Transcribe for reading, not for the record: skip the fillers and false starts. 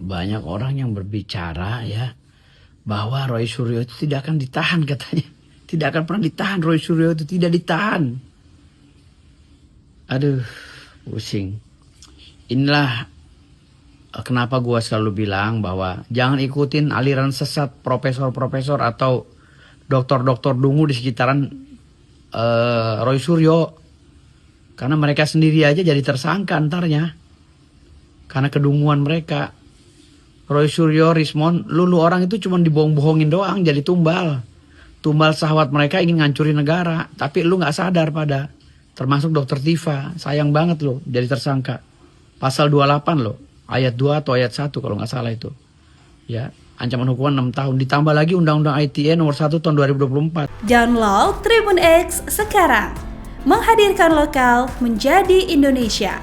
Banyak orang yang berbicara ya bahwa Roy Suryo itu tidak akan ditahan katanya. Tidak akan pernah ditahan, Roy Suryo itu tidak ditahan. Aduh, pusing. Inilah kenapa gua selalu bilang bahwa jangan ikutin aliran sesat profesor-profesor atau dokter-dokter dungu di sekitaran Roy Suryo. Karena mereka sendiri aja jadi tersangka antarnya. Karena kedunguan mereka. Roy Suryo, Rismond, lulu orang itu cuma dibohong-bohongin doang jadi tumbal. Tumbal sahwat mereka ingin ngancurin negara. Tapi lu gak sadar pada. Termasuk Dokter Tifa. Sayang banget lo jadi tersangka. Pasal 28 lo. Ayat 2 atau ayat 1 kalau gak salah itu. Ya, ancaman hukuman 6 tahun. Ditambah lagi Undang-Undang ITE nomor 1 tahun 2024. Download Tribun X sekarang. Menghadirkan lokal menjadi Indonesia.